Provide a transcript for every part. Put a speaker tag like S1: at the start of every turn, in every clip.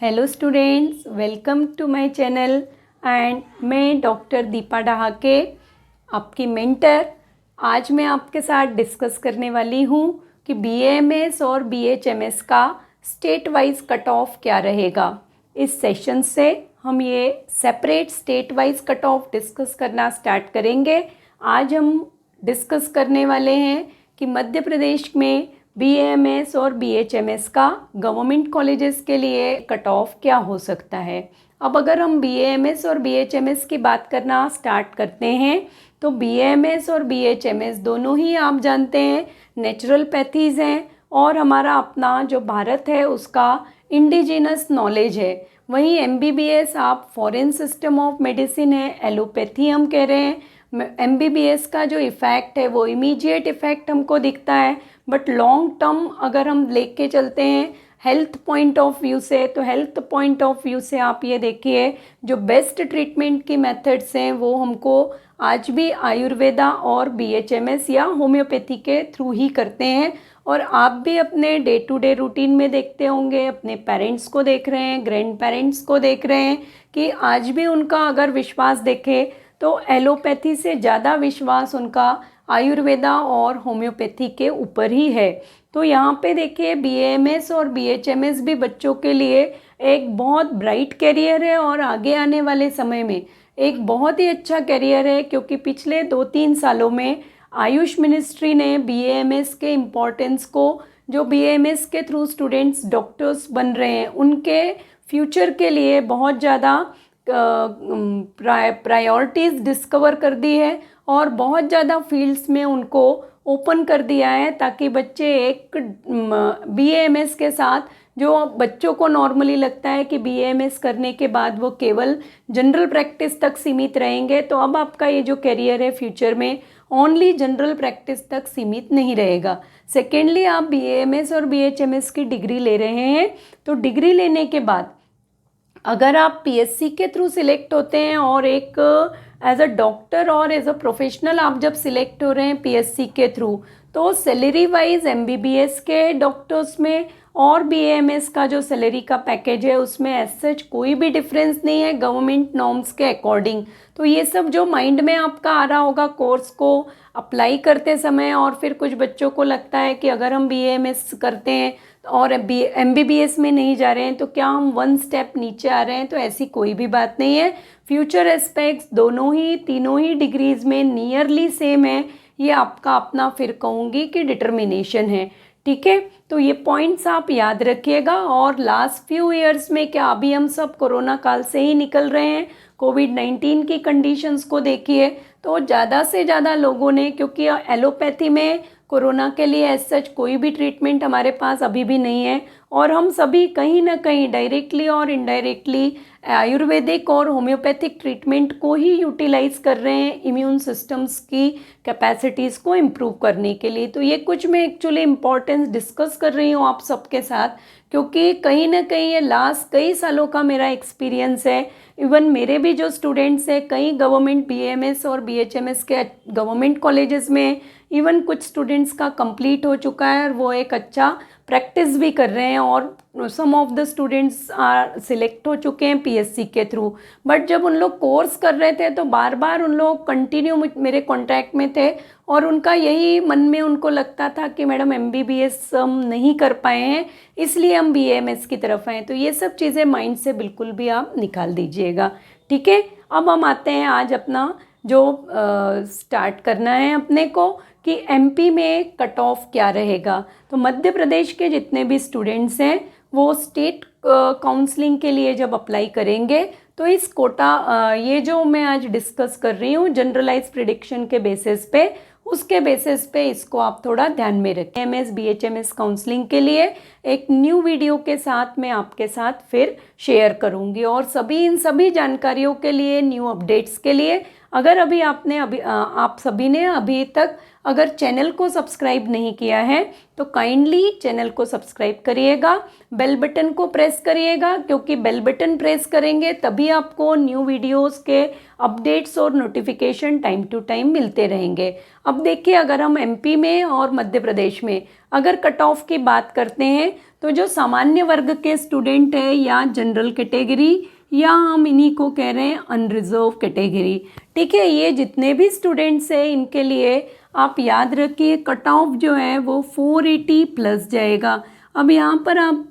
S1: Hello students, welcome to my channel and मैं doctor Deepa Dahake आपकी mentor. आज मैं आपके साथ डिस्कस करने वाली हूँ कि बीएएमएस और बीएचएमएस का स्टेट वाइज कट ऑफ क्या रहेगा। इस सेशन से हम ये separate state wise cut off discuss करना स्टार्ट करेंगे। आज हम डिस्कस करने वाले हैं कि मध्य प्रदेश में बीएएमएस और बीएचएमएस का गवर्नमेंट कॉलेजेस के लिए कट ऑफ क्या हो सकता है। अब अगर हम बीएएमएस और बीएचएमएस की बात करना स्टार्ट करते हैं तो बीएएमएस और बीएचएमएस दोनों ही आप जानते हैं नेचुरल पैथीज हैं और हमारा अपना जो भारत है उसका इंडिजिनस नॉलेज है। वहीं एमबीबीएस आप फॉरेन सिस्टम ऑफ मेडिसिन है, एलोपैथी हम कह रहे हैं। एमबीबीएस का जो इफ़ेक्ट है वो इमीडिएट इफ़ेक्ट हमको दिखता है, बट लॉन्ग टर्म अगर हम लेके चलते हैं हेल्थ पॉइंट ऑफ व्यू से, तो हेल्थ पॉइंट ऑफ व्यू से आप ये देखिए जो बेस्ट ट्रीटमेंट की मेथड्स हैं वो हमको आज भी आयुर्वेदा और बीएचएमएस या होम्योपैथी के थ्रू ही करते हैं। और आप भी अपने डे टू डे रूटीन में देखते होंगे, अपने पेरेंट्स को देख रहे हैं, ग्रैंड पेरेंट्स को देख रहे हैं कि आज भी उनका अगर विश्वास देखें तो एलोपैथी से ज़्यादा विश्वास उनका आयुर्वेदा और होम्योपैथी के ऊपर ही है। तो यहाँ पे देखिए बीएएमएस और बीएचएमएस भी बच्चों के लिए एक बहुत ब्राइट करियर है और आगे आने वाले समय में एक बहुत ही अच्छा करियर है, क्योंकि पिछले 2-3 सालों में आयुष मिनिस्ट्री ने बीएएमएस के इम्पोर्टेंस को, जो बीएएमएस के थ्रू स्टूडेंट्स डॉक्टर्स बन रहे हैं उनके फ्यूचर के लिए बहुत ज़्यादा प्रायोरिटीज़ डिस्कवर कर दी है और बहुत ज़्यादा फील्ड्स में उनको ओपन कर दिया है, ताकि बच्चे एक बीएएमएस के साथ, जो बच्चों को नॉर्मली लगता है कि बीएएमएस करने के बाद वो केवल जनरल प्रैक्टिस तक सीमित रहेंगे, तो अब आपका ये जो करियर है फ्यूचर में ओनली जनरल प्रैक्टिस तक सीमित नहीं रहेगा। सेकेंडली, आप बीएएमएस और बीएचएमएस की डिग्री ले रहे हैं तो डिग्री लेने के बाद अगर आप पीएससी के थ्रू सिलेक्ट होते हैं और एक एज अ डॉक्टर और एज अ प्रोफेशनल आप जब सिलेक्ट हो रहे हैं पीएससी के थ्रू, तो सैलरी वाइज एमबीबीएस के डॉक्टर्स में और बीएएमएस का जो सैलरी का पैकेज है उसमें एज सच कोई भी डिफरेंस नहीं है गवर्नमेंट नॉर्म्स के अकॉर्डिंग। तो ये सब जो माइंड में आपका आ रहा होगा कोर्स को अप्लाई करते समय, और फिर कुछ बच्चों को लगता है कि अगर हम बीएएमएस करते हैं और एमबीबीएस में नहीं जा रहे हैं तो क्या हम वन स्टेप नीचे आ रहे हैं, तो ऐसी कोई भी बात नहीं है। फ्यूचर एस्पेक्ट्स दोनों ही तीनों ही डिग्रीज में नियरली सेम है। ये आपका अपना फिर कहूँगी कि डिटर्मिनेशन है, ठीक है। तो ये पॉइंट्स आप याद रखिएगा। और लास्ट फ्यू इयर्स में क्या अभी हम सब कोरोना काल से ही निकल रहे हैं, कोविड-19 की कंडीशंस को देखिए तो ज़्यादा से ज़्यादा लोगों ने, क्योंकि एलोपैथी में कोरोना के लिए एज सच कोई भी ट्रीटमेंट हमारे पास अभी भी नहीं है, और हम सभी कहीं ना कहीं डायरेक्टली और इनडायरेक्टली आयुर्वेदिक और होम्योपैथिक ट्रीटमेंट को ही यूटिलाइज कर रहे हैं इम्यून सिस्टम्स की कैपेसिटीज़ को इम्प्रूव करने के लिए। तो ये कुछ मैं एक्चुअली इम्पोर्टेंस डिस्कस कर रही हूँ आप सबके साथ, क्योंकि कहीं ना कहीं ये लास्ट कई सालों का मेरा एक्सपीरियंस है। इवन मेरे भी जो स्टूडेंट्स हैं कई गवर्नमेंट बीएएमएस और बीएचएमएस के गवर्नमेंट कॉलेजेस में इवन कुछ स्टूडेंट्स का कंप्लीट हो चुका है और वो एक अच्छा प्रैक्टिस भी कर रहे हैं, और some of the students are select हो चुके हैं पीएससी के थ्रू। बट जब उन लोग कोर्स कर रहे थे तो बार बार उन लोग कंटिन्यू मेरे कॉन्टैक्ट में थे और उनका यही मन में उनको लगता था कि मैडम एमबीबीएस हम नहीं कर पाए हैं इसलिए हम बीएएमएस की तरफ आए। तो ये सब चीज़ें माइंड से बिल्कुल भी आप निकाल दीजिएगा, ठीक है। अब हम आते हैं आज अपना जो स्टार्ट करना है अपने को कि एमपी में कट ऑफ क्या रहेगा। तो मध्य प्रदेश के जितने भी स्टूडेंट्स हैं वो स्टेट काउंसलिंग के लिए जब अप्लाई करेंगे तो इस कोटा ये जो मैं आज डिस्कस कर रही हूँ जनरलाइज प्रिडिक्शन के बेसिस पे, उसके बेसिस पे इसको आप थोड़ा ध्यान में रखें। एमएस बीएचएमएस काउंसलिंग के लिए एक न्यू वीडियो के साथ मैं आपके साथ फिर शेयर करूँगी, और इन सभी जानकारियों के लिए, न्यू अपडेट्स के लिए, अगर आप सभी ने अभी तक अगर चैनल को सब्सक्राइब नहीं किया है तो काइंडली चैनल को सब्सक्राइब करिएगा, बेल बटन को प्रेस करिएगा, क्योंकि बेल बटन प्रेस करेंगे तभी आपको न्यू वीडियोस के अपडेट्स और नोटिफिकेशन टाइम टू टाइम मिलते रहेंगे। अब देखिए, अगर हम एमपी में और मध्य प्रदेश में अगर कट ऑफ की बात करते हैं तो जो सामान्य वर्ग के स्टूडेंट है या जनरल कैटेगरी या हम इन्हीं को कह रहे हैं अनरिजर्व कैटेगरी, ठीक है, ये जितने भी स्टूडेंट्स हैं इनके लिए आप याद रखिए कट ऑफ जो है वो 480 प्लस जाएगा। अब यहाँ पर आप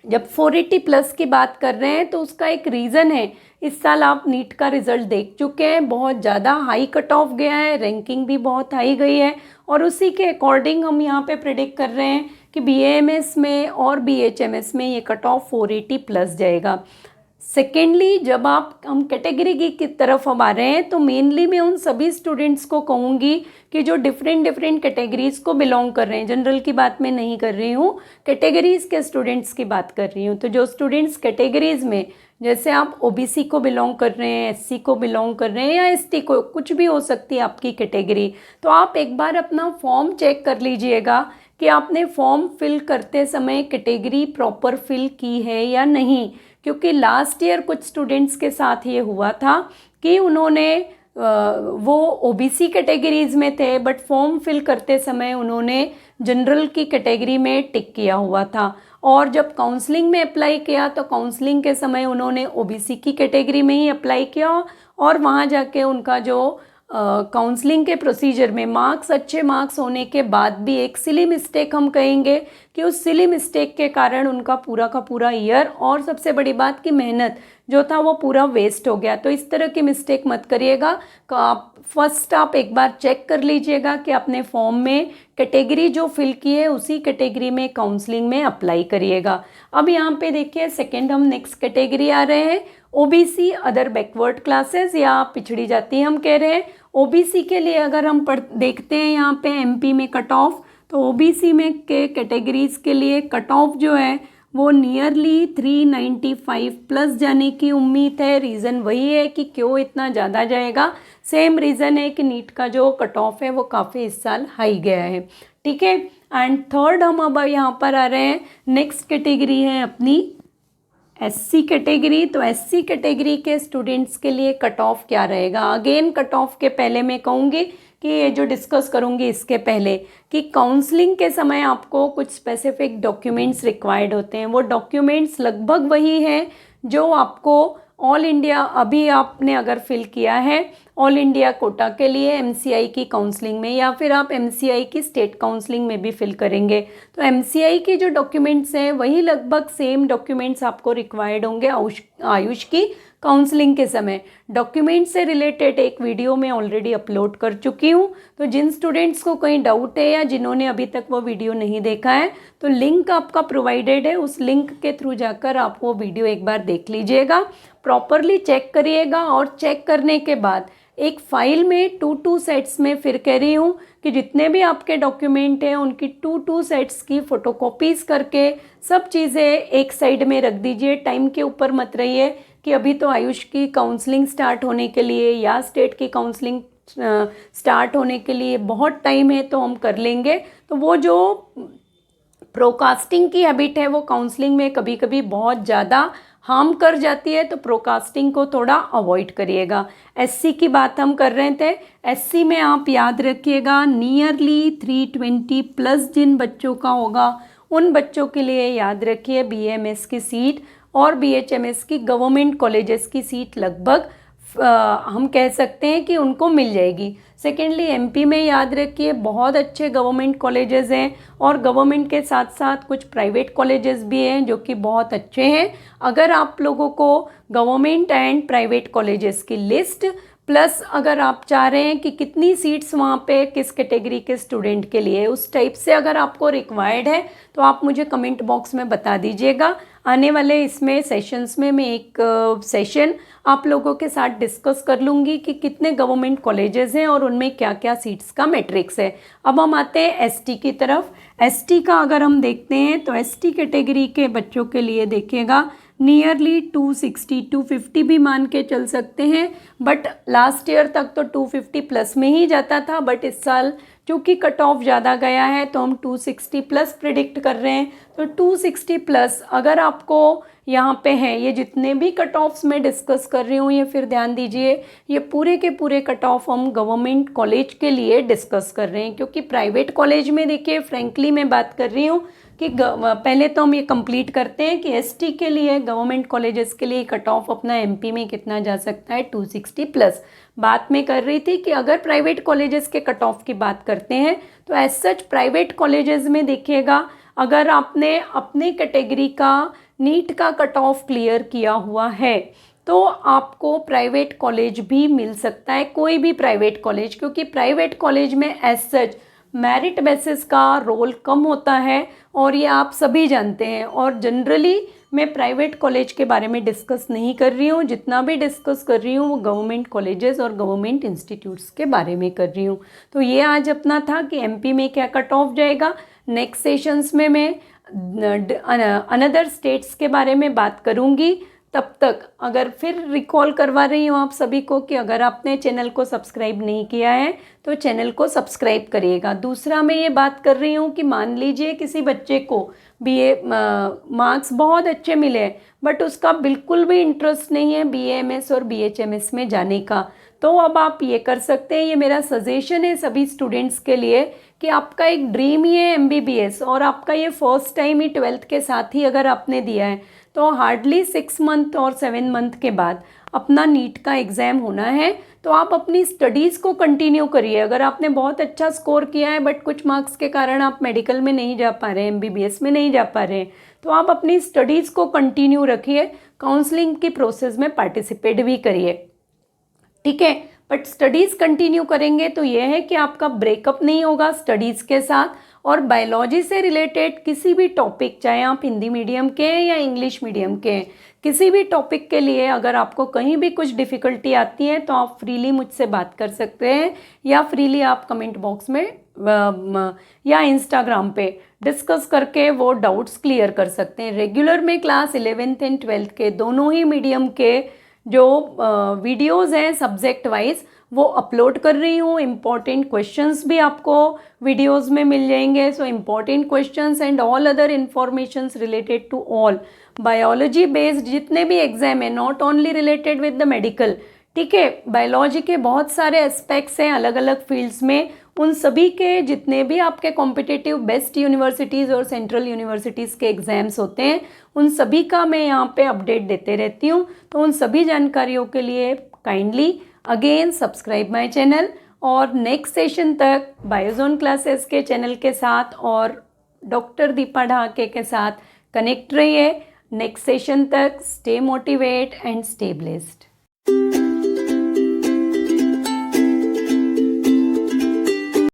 S1: जब 480 प्लस की बात कर रहे हैं तो उसका एक रीज़न है, इस साल आप नीट का रिज़ल्ट देख चुके हैं, बहुत ज़्यादा हाई कट ऑफ गया है, रैंकिंग भी बहुत हाई गई है और उसी के अकॉर्डिंग हम यहाँ पे प्रेडिक्ट कर रहे हैं कि बीएएमएस में और बीएचएमएस में ये कट ऑफ 480 प्लस जाएगा। सेकेंडली, जब हम कैटेगरी की तरफ अब आ रहे हैं तो मेनली मैं उन सभी स्टूडेंट्स को कहूँगी कि जो डिफरेंट कैटेगरीज को बिलोंग कर रहे हैं, जनरल की बात मैं नहीं कर रही हूँ, कैटेगरीज के स्टूडेंट्स की बात कर रही हूँ। तो जो स्टूडेंट्स कैटेगरीज में, जैसे आप ओबीसी को बिलोंग कर रहे हैं, एससी को बिलोंग कर रहे हैं या एसटी को, कुछ भी हो सकती है आपकी कैटेगरी, तो आप एक बार अपना फॉर्म चेक कर लीजिएगा कि आपने फॉर्म फिल करते समय कैटेगरी प्रॉपर फिल की है या नहीं। क्योंकि लास्ट ईयर कुछ स्टूडेंट्स के साथ ये हुआ था कि उन्होंने वो ओबीसी कैटेगरीज में थे बट फॉर्म फिल करते समय उन्होंने जनरल की कैटेगरी में टिक किया हुआ था और जब काउंसलिंग में अप्लाई किया तो काउंसलिंग के समय उन्होंने ओबीसी की कैटेगरी में ही अप्लाई किया और वहाँ जाके उनका जो काउंसलिंग के प्रोसीजर में अच्छे मार्क्स होने के बाद भी एक सिली मिस्टेक हम कहेंगे कि उस सिली मिस्टेक के कारण उनका पूरा का पूरा ईयर और सबसे बड़ी बात की मेहनत जो था वो पूरा वेस्ट हो गया। तो इस तरह की मिस्टेक मत करिएगा। फर्स्ट आप एक बार चेक कर लीजिएगा कि आपने फॉर्म में कैटेगरी जो फिल की है उसी कैटेगरी में काउंसलिंग में अप्लाई करिएगा। अब यहाँ पे देखिए सेकेंड हम नेक्स्ट कैटेगरी आ रहे हैं, ओबीसी अदर बैकवर्ड क्लासेस या पिछड़ी जाति हम कह रहे हैं। ओबीसी के लिए अगर हम देखते हैं यहाँ पे एमपी में कट ऑफ, तो ओबीसी में के कैटेगरीज के लिए कट ऑफ जो है वो नियरली 395 प्लस जाने की उम्मीद है। रीज़न वही है कि क्यों इतना ज़्यादा जाएगा, सेम रीज़न है कि नीट का जो कट ऑफ है वो काफ़ी इस साल हाई गया है, ठीक है। एंड थर्ड हम अब यहाँ पर आ रहे हैं, नेक्स्ट कैटेगरी है अपनी एससी कैटेगरी। तो एससी कैटेगरी के स्टूडेंट्स के लिए कट ऑफ क्या रहेगा। अगेन कट ऑफ के पहले मैं कहूँगी कि ये जो डिस्कस करूँगी इसके पहले कि काउंसलिंग के समय आपको कुछ स्पेसिफिक डॉक्यूमेंट्स रिक्वायर्ड होते हैं। वो डॉक्यूमेंट्स लगभग वही हैं जो आपको ऑल इंडिया, अभी आपने अगर फिल किया है ऑल इंडिया कोटा के लिए एमसीआई की काउंसलिंग में या फिर आप एमसीआई की स्टेट काउंसलिंग में भी फिल करेंगे, तो एमसीआई के जो डॉक्यूमेंट्स हैं वही लगभग सेम डॉक्यूमेंट्स आपको रिक्वायर्ड होंगे आयुष की काउंसलिंग के समय। डॉक्यूमेंट से रिलेटेड एक वीडियो मैं ऑलरेडी अपलोड कर चुकी हूँ, तो जिन स्टूडेंट्स को कहीं डाउट है या जिन्होंने अभी तक वो वीडियो नहीं देखा है तो लिंक आपका प्रोवाइडेड है, उस लिंक के थ्रू जाकर आप वो वीडियो एक बार देख लीजिएगा, प्रॉपरली चेक करिएगा और चेक करने के बाद एक फाइल में 2 सेट्स में, फिर कह रही हूँ कि जितने भी आपके डॉक्यूमेंट हैं उनकी 2 सेट्स की फ़ोटोकॉपीज़ करके सब चीज़ें एक साइड में रख दीजिए। टाइम के ऊपर मत रहिए कि अभी तो आयुष की काउंसलिंग स्टार्ट होने के लिए या स्टेट की काउंसलिंग स्टार्ट होने के लिए बहुत टाइम है तो हम कर लेंगे। तो वो जो प्रोकास्टिंग की हैबिट है वो काउंसलिंग में कभी कभी बहुत ज़्यादा हार्म कर जाती है, तो प्रोकास्टिंग को थोड़ा अवॉइड करिएगा। एससी की बात हम कर रहे थे, एससी में आप याद रखिएगा नियरली 320 प्लस जिन बच्चों का होगा उन बच्चों के लिए याद रखिए बीएमएस की सीट और बीएचएमएस की गवर्नमेंट कॉलेजेस की सीट लगभग हम कह सकते हैं कि उनको मिल जाएगी। सेकेंडली एमपी में याद रखिए बहुत अच्छे गवर्नमेंट कॉलेजेस हैं और गवर्नमेंट के साथ साथ कुछ प्राइवेट कॉलेजेस भी हैं जो कि बहुत अच्छे हैं। अगर आप लोगों को गवर्नमेंट एंड प्राइवेट कॉलेजेस की लिस्ट प्लस अगर आप चाह रहे हैं कि कितनी सीट्स वहाँ पे किस कैटेगरी के स्टूडेंट के लिए, उस टाइप से अगर आपको रिक्वायर्ड है तो आप मुझे कमेंट बॉक्स में बता दीजिएगा। आने वाले इसमें सेशंस में मैं एक सेशन आप लोगों के साथ डिस्कस कर लूँगी कि कितने गवर्नमेंट कॉलेजेस हैं और उनमें क्या क्या सीट्स का मैट्रिक्स है। अब हम आते हैं एसटी की तरफ। एसटी का अगर हम देखते हैं तो एसटी कैटेगरी के बच्चों के लिए देखिएगा नियरली 260 250 भी मान के चल सकते हैं, बट लास्ट ईयर तक तो 250 प्लस में ही जाता था, बट इस साल चूँकि कट ऑफ ज़्यादा गया है तो हम 260 प्लस प्रिडिक्ट कर रहे हैं। तो 260 प्लस अगर आपको यहाँ पे है, ये जितने भी कट ऑफ्स मैं डिस्कस कर रही हूँ ये फिर ध्यान दीजिए, ये पूरे के पूरे कट ऑफ हम गवर्नमेंट कॉलेज के लिए डिस्कस कर रहे हैं, क्योंकि प्राइवेट कॉलेज में देखिए फ्रेंकली मैं बात कर रही हूँ कि पहले तो हम ये कंप्लीट करते हैं कि एसटी के लिए गवर्नमेंट कॉलेजेस के लिए कट ऑफ अपना एमपी में कितना जा सकता है, 260 प्लस। बात मैं कर रही थी कि अगर प्राइवेट कॉलेजेस के कट ऑफ की बात करते हैं तो एज सच प्राइवेट कॉलेजेस में देखिएगा, अगर आपने अपने कैटेगरी का नीट का कट ऑफ क्लियर किया हुआ है तो आपको प्राइवेट कॉलेज भी मिल सकता है, कोई भी प्राइवेट कॉलेज, क्योंकि प्राइवेट कॉलेज में एज सच मेरिट बेसिस का रोल कम होता है और ये आप सभी जानते हैं। और जनरली मैं प्राइवेट कॉलेज के बारे में डिस्कस नहीं कर रही हूँ, जितना भी डिस्कस कर रही हूँ वो गवर्नमेंट कॉलेजेस और गवर्नमेंट इंस्टीट्यूट्स के बारे में कर रही हूँ। तो ये आज अपना था कि एमपी में क्या कट ऑफ जाएगा। नेक्स्ट सेशंस में मैं अनदर स्टेट्स के बारे में बात करूँगी। तब तक अगर फिर रिकॉल करवा रही हूँ आप सभी को कि अगर आपने चैनल को सब्सक्राइब नहीं किया है तो चैनल को सब्सक्राइब करिएगा। दूसरा मैं ये बात कर रही हूँ कि मान लीजिए किसी बच्चे को बीए मार्क्स बहुत अच्छे मिले बट उसका बिल्कुल भी इंटरेस्ट नहीं है बीएएमएस और बीएचएमएस में जाने का, तो अब आप ये कर सकते हैं, ये मेरा सजेशन है सभी स्टूडेंट्स के लिए कि आपका एक ड्रीम ही है एमबीबीएस और आपका ये फर्स्ट टाइम ही 12th के साथ ही अगर आपने दिया है तो हार्डली 6 मंथ और 7 मंथ के बाद अपना नीट का एग्ज़ाम होना है। तो आप अपनी स्टडीज़ को कंटिन्यू करिए। अगर आपने बहुत अच्छा स्कोर किया है बट कुछ मार्क्स के कारण आप मेडिकल में नहीं जा पा रहे हैं, एमबीबीएस में नहीं जा पा रहे हैं, तो आप अपनी स्टडीज़ को कंटिन्यू रखिए, काउंसलिंग की प्रोसेस में पार्टिसिपेट भी करिए, ठीक है। बट स्टडीज़ कंटिन्यू करेंगे तो ये है कि आपका ब्रेकअप नहीं होगा स्टडीज़ के साथ। और बायोलॉजी से रिलेटेड किसी भी टॉपिक, चाहे आप हिंदी मीडियम के हैं या इंग्लिश मीडियम के हैं, किसी भी टॉपिक के लिए अगर आपको कहीं भी कुछ डिफ़िकल्टी आती है तो आप फ्रीली मुझसे बात कर सकते हैं या फ्रीली आप कमेंट बॉक्स में या इंस्टाग्राम पे डिस्कस करके वो डाउट्स क्लियर कर सकते हैं। रेगुलर में क्लास 11th एंड 12th के दोनों ही मीडियम के जो वीडियोज़ हैं सब्जेक्ट वाइज वो अपलोड कर रही हूँ। इम्पॉर्टेंट क्वेश्चंस भी आपको वीडियोस में मिल जाएंगे। So important questions and all other informations related to all biology based जितने भी एग्जाम है, not only related with the medical, ठीक है। बायोलॉजी के बहुत सारे एस्पेक्ट्स हैं अलग अलग फील्ड्स में, उन सभी के जितने भी आपके कॉम्पिटिटिव बेस्ट यूनिवर्सिटीज़ और सेंट्रल यूनिवर्सिटीज़ के एग्ज़ाम्स होते हैं उन सभी का मैं यहाँ पे अपडेट देते रहती हूँ। तो उन सभी जानकारियों के लिए kindly again subscribe my channel और नेक्स्ट सेशन तक बायोजोन क्लासेस के चैनल के साथ और डॉक्टर दीपा ढाके के साथ कनेक्ट रहिए। नेक्स्ट सेशन तक stay motivate and stay blessed.